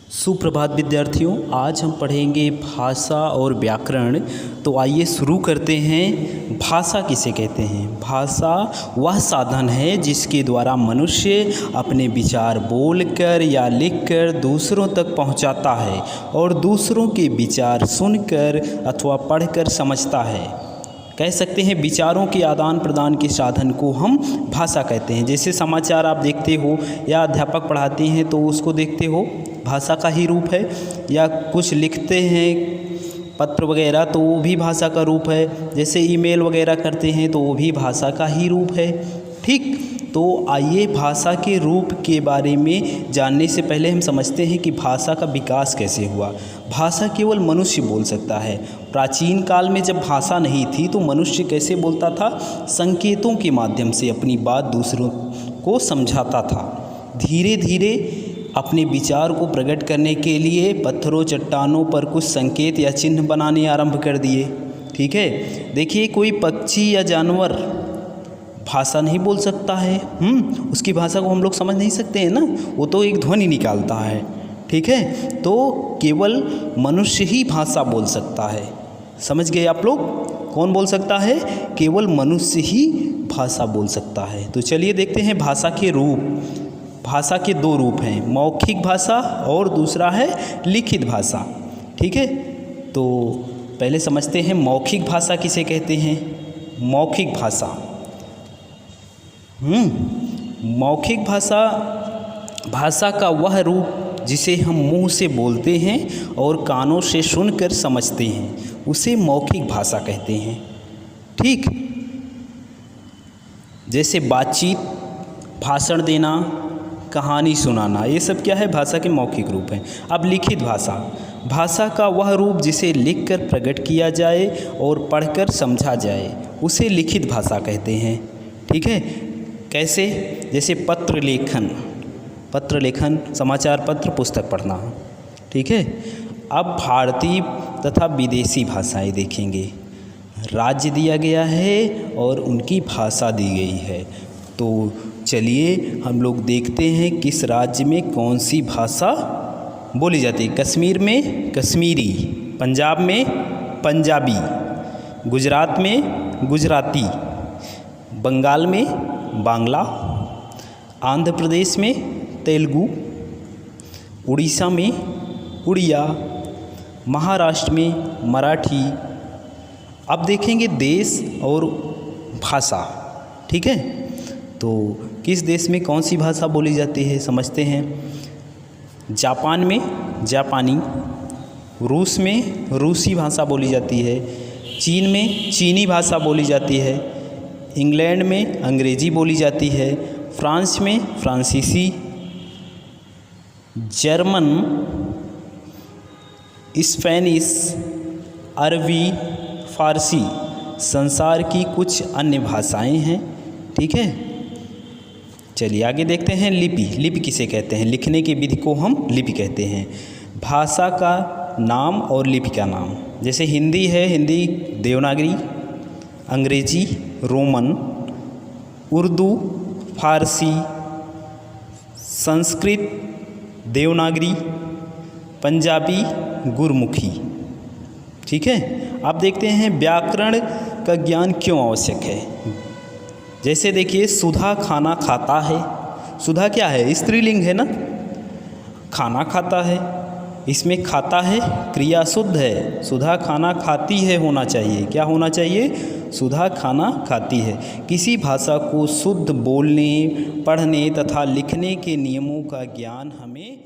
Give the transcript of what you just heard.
सुप्रभात विद्यार्थियों, आज हम पढ़ेंगे भाषा और व्याकरण। तो आइए शुरू करते हैं। भाषा किसे कहते हैं? भाषा वह साधन है जिसके द्वारा मनुष्य अपने विचार बोलकर या लिखकर दूसरों तक पहुंचाता है और दूसरों के विचार सुनकर अथवा पढ़कर समझता है। कह सकते हैं विचारों के आदान प्रदान के साधन को हम भाषा कहते हैं। जैसे समाचार आप देखते हो या अध्यापक पढ़ाते हैं तो उसको देखते हो, भाषा का ही रूप है। या कुछ लिखते हैं पत्र वगैरह तो वो भी भाषा का रूप है। जैसे ईमेल वगैरह करते हैं तो वो भी भाषा का ही रूप है। ठीक, तो आइए भाषा के रूप के बारे में जानने से पहले हम समझते हैं कि भाषा का विकास कैसे हुआ। भाषा केवल मनुष्य बोल सकता है। प्राचीन काल में जब भाषा नहीं थी तो मनुष्य कैसे बोलता था? संकेतों के माध्यम से अपनी बात दूसरों को समझाता था। धीरे धीरे अपने विचार को प्रकट करने के लिए पत्थरों चट्टानों पर कुछ संकेत या चिन्ह बनाने आरंभ कर दिए। ठीक है, देखिए कोई पक्षी या जानवर भाषा नहीं बोल सकता है। उसकी भाषा को हम लोग समझ नहीं सकते हैं ना, वो तो एक ध्वनि निकालता है। ठीक है, तो केवल मनुष्य ही भाषा बोल सकता है। समझ गए आप लोग? कौन बोल सकता है? केवल मनुष्य ही भाषा बोल सकता है। तो चलिए देखते हैं भाषा के रूप। भाषा के दो रूप हैं, मौखिक भाषा और दूसरा है लिखित भाषा। ठीक है, तो पहले समझते हैं मौखिक भाषा किसे कहते हैं। मौखिक भाषा मौखिक भाषा का वह रूप जिसे हम मुंह से बोलते हैं और कानों से सुनकर समझते हैं, उसे मौखिक भाषा कहते हैं। ठीक, जैसे बातचीत, भाषण देना, कहानी सुनाना, ये सब क्या है? भाषा के मौखिक रूप हैं। अब लिखित भाषा का वह रूप जिसे लिखकर प्रकट किया जाए और पढ़कर समझा जाए, उसे लिखित भाषा कहते हैं। ठीक है, कैसे? जैसे पत्र लेखन, समाचार पत्र, पुस्तक पढ़ना। ठीक है, अब भारतीय तथा विदेशी भाषाएं देखेंगे। राज्य दिया गया है और उनकी भाषा दी गई है। तो चलिए हम लोग देखते हैं किस राज्य में कौन सी भाषा बोली जाती है। कश्मीर में कश्मीरी, पंजाब में पंजाबी, गुजरात में गुजराती, बंगाल में बांग्ला, आंध्र प्रदेश में तेलुगु, उड़ीसा में उड़िया, महाराष्ट्र में मराठी। अब देखेंगे देश और भाषा। ठीक है, तो किस देश में कौन सी भाषा बोली जाती है समझते हैं। जापान में जापानी, रूस में रूसी भाषा बोली जाती है, चीन में चीनी भाषा बोली जाती है, इंग्लैंड में अंग्रेजी बोली जाती है, फ्रांस में फ्रांसीसी, जर्मन, स्पेनिश, अरबी, फारसी संसार की कुछ अन्य भाषाएं हैं। ठीक है, चलिए आगे देखते हैं। लिपि किसे कहते हैं? लिखने की विधि को हम लिपि कहते हैं। भाषा का नाम और लिपि का नाम, जैसे हिंदी है, हिंदी देवनागरी, अंग्रेजी रोमन, उर्दू फारसी, संस्कृत देवनागरी, पंजाबी गुरमुखी। ठीक है, अब देखते हैं व्याकरण का ज्ञान क्यों आवश्यक है। जैसे देखिए सुधा खाना खाता है। सुधा क्या है? स्त्रीलिंग है ना, खाना खाता है। इसमें खाता है क्रिया शुद्ध है। सुधा खाना खाती है होना चाहिए। क्या होना चाहिए? सुधा खाना खाती है। किसी भाषा को शुद्ध बोलने, पढ़ने तथा लिखने के नियमों का ज्ञान हमें